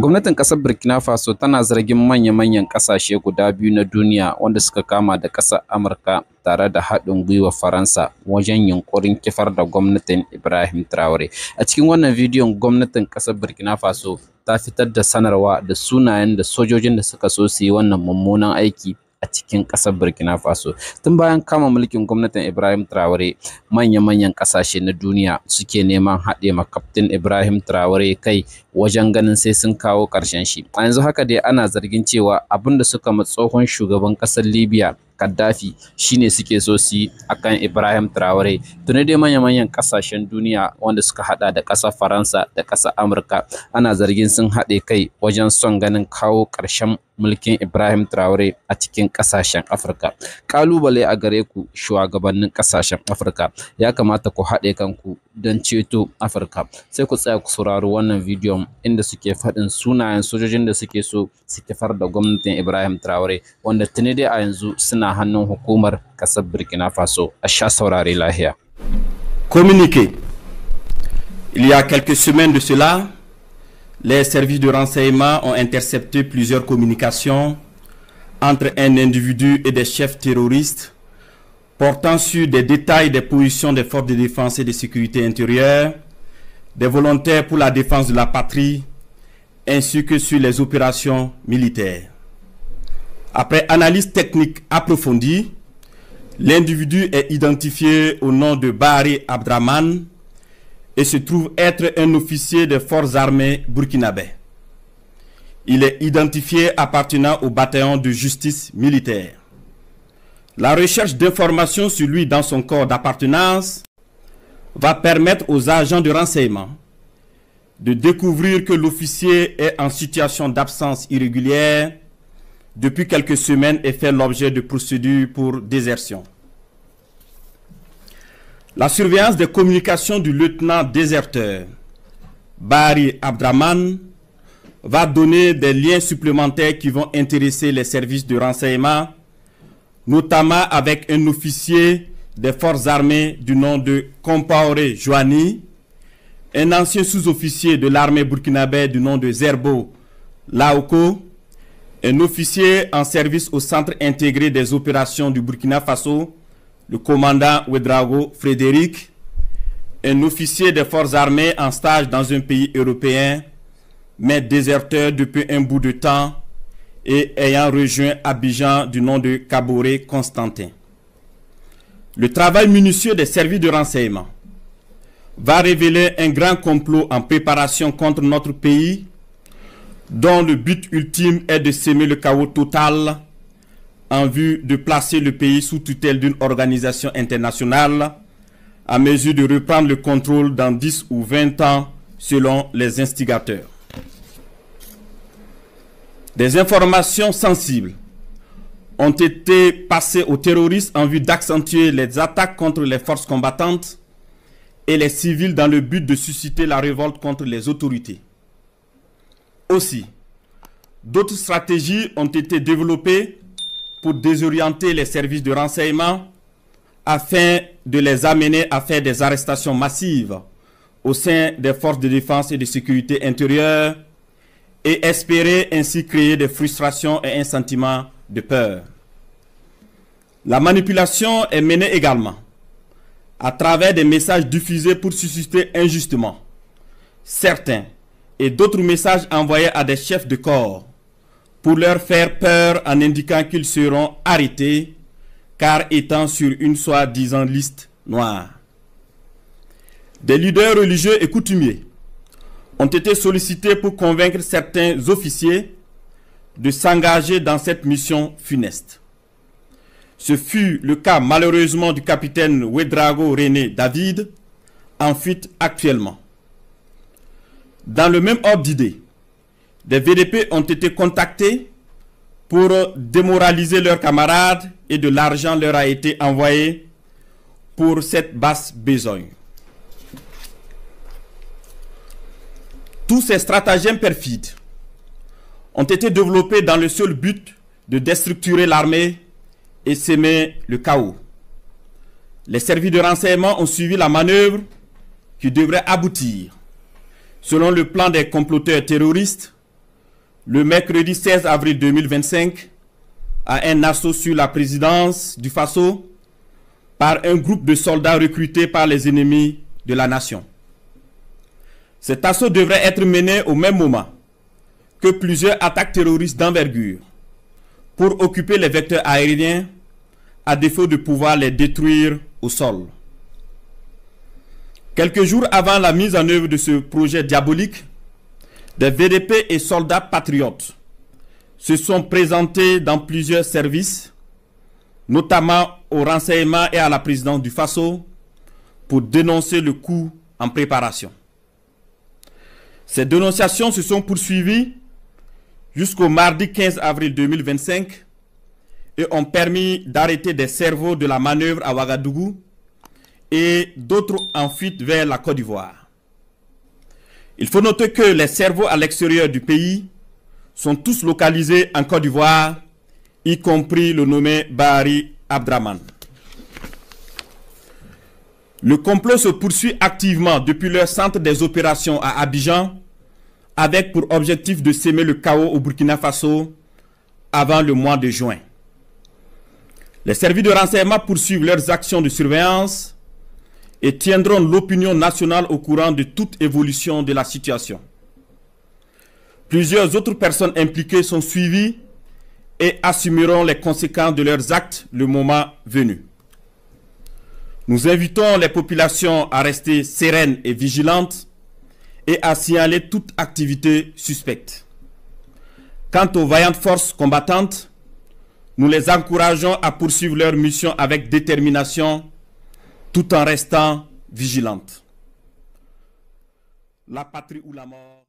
Gwamnatin ƙasar Burkina Faso tana zargin manya-manyan ƙasashe guda biyu na duniya wanda suka kama da ƙasar Amurka tare da haɗin gwiwar Faransa wajen yunƙurin kifar da gwamnatin Ibrahim Traore. A cikin wannan bidiyon gwamnatin ƙasar Burkina Faso ta fitar da sanarwa da sunayen da sojojin da suka so su yi wannan mummunan aiki a cikin ƙasar Burkina Faso. Tun bayan kama mulkin gwamnatin Ibrahim Traore, manya-manyan ƙasashe na duniya suke neman haɗe ma Kaftin Ibrahim Traore kai wajen ganin sai sun kawo ƙarshen shi. A yanzu haka dai ana zargin cewa abin da suka ma tsohon shugaban ƙasar Libya Gaddafi shine suke so su yi akan Ibrahim Traore. Tuni dai manya-manyan ƙasashen duniya wanda suka hada da ƙasar Faransa da ƙasar Amurka ana zargin sun haɗe kai wajen son ganin kawo ƙarshen mulkin Ibrahim Traore a cikin ƙasashen Afirka. Ƙalubale a gare ku shugabannin ƙasashen Afirka, ya kamata ku haɗe kanku don ceto Afirka. Sai ku tsaya ku saurari wannan bidiyon inda suke faɗin sunayen sojojin da suke so su kifar da gwamnatin Ibrahim Traore, wanda tuni dai a yanzu suna hannun hukumar ƙasar Burkina Faso. A sha saurare lahiya. Communiqué. Il y a quelques semaines de cela, les services de renseignement ont intercepté plusieurs communications entre un individu et des chefs terroristes portant sur des détails des positions des forces de défense et de sécurité intérieure, des volontaires pour la défense de la patrie, ainsi que sur les opérations militaires. Après analyse technique approfondie, l'individu est identifié au nom de Bahari Abdraman et se trouve être un officier des forces armées burkinabè. Il est identifié appartenant au bataillon de justice militaire. La recherche d'informations sur lui dans son corps d'appartenance va permettre aux agents de renseignement de découvrir que l'officier est en situation d'absence irrégulière depuis quelques semaines et fait l'objet de procédures pour désertion. La surveillance des communications du lieutenant déserteur Bahari Abdraman va donner des liens supplémentaires qui vont intéresser les services de renseignement, notamment avec un officier des forces armées du nom de Compaoré Joani, un ancien sous-officier de l'armée burkinabè du nom de Zerbo Laoko, un officier en service au Centre intégré des opérations du Burkina Faso, le commandant Ouedraogo Frédéric, un officier des forces armées en stage dans un pays européen, mais déserteur depuis un bout de temps et ayant rejoint Abidjan du nom de Kaboré Constantin. Le travail minutieux des services de renseignement va révéler un grand complot en préparation contre notre pays, dont le but ultime est de semer le chaos total en vue de placer le pays sous tutelle d'une organisation internationale à mesure de reprendre le contrôle dans 10 ou 20 ans selon les instigateurs. Des informations sensibles ont été passées aux terroristes en vue d'accentuer les attaques contre les forces combattantes et les civils dans le but de susciter la révolte contre les autorités. Aussi, d'autres stratégies ont été développées pour désorienter les services de renseignement afin de les amener à faire des arrestations massives au sein des forces de défense et de sécurité intérieure et espérer ainsi créer des frustrations et un sentiment de peur. La manipulation est menée également à travers des messages diffusés pour susciter injustement certains et d'autres messages envoyés à des chefs de corps pour leur faire peur en indiquant qu'ils seront arrêtés car étant sur une soi-disant liste noire. Des leaders religieux et coutumiers ont été sollicités pour convaincre certains officiers de s'engager dans cette mission funeste. Ce fut le cas malheureusement du capitaine Ouedraogo René David, en fuite actuellement. Dans le même ordre d'idée, des VDP ont été contactés pour démoraliser leurs camarades et de l'argent leur a été envoyé pour cette basse besogne. Tous ces stratagèmes perfides ont été développés dans le seul but de déstructurer l'armée et semer le chaos. Les services de renseignement ont suivi la manœuvre qui devrait aboutir, selon le plan des comploteurs terroristes, le mercredi 16 avril 2025 à un assaut sur la présidence du Faso par un groupe de soldats recrutés par les ennemis de la nation. Cet assaut devrait être mené au même moment que plusieurs attaques terroristes d'envergure pour occuper les vecteurs aériens à défaut de pouvoir les détruire au sol. Quelques jours avant la mise en œuvre de ce projet diabolique, des VDP et soldats patriotes se sont présentés dans plusieurs services, notamment au renseignement et à la présidence du Faso, pour dénoncer le coup en préparation. Ces dénonciations se sont poursuivies jusqu'au mardi 15 avril 2025 et ont permis d'arrêter des cerveaux de la manœuvre à Ouagadougou et d'autres en fuite vers la Côte d'Ivoire. Il faut noter que les cerveaux à l'extérieur du pays sont tous localisés en Côte d'Ivoire, y compris le nommé Bahari Abdraman. Le complot se poursuit activement depuis leur centre des opérations à Abidjan, avec pour objectif de semer le chaos au Burkina Faso avant le mois de juin. Les services de renseignement poursuivent leurs actions de surveillance et tiendront l'opinion nationale au courant de toute évolution de la situation. Plusieurs autres personnes impliquées sont suivies et assumeront les conséquences de leurs actes le moment venu. Nous invitons les populations à rester sereines et vigilantes et à signaler toute activité suspecte. Quant aux vaillantes forces combattantes, nous les encourageons à poursuivre leur mission avec détermination tout en restant vigilantes. La patrie ou la mort.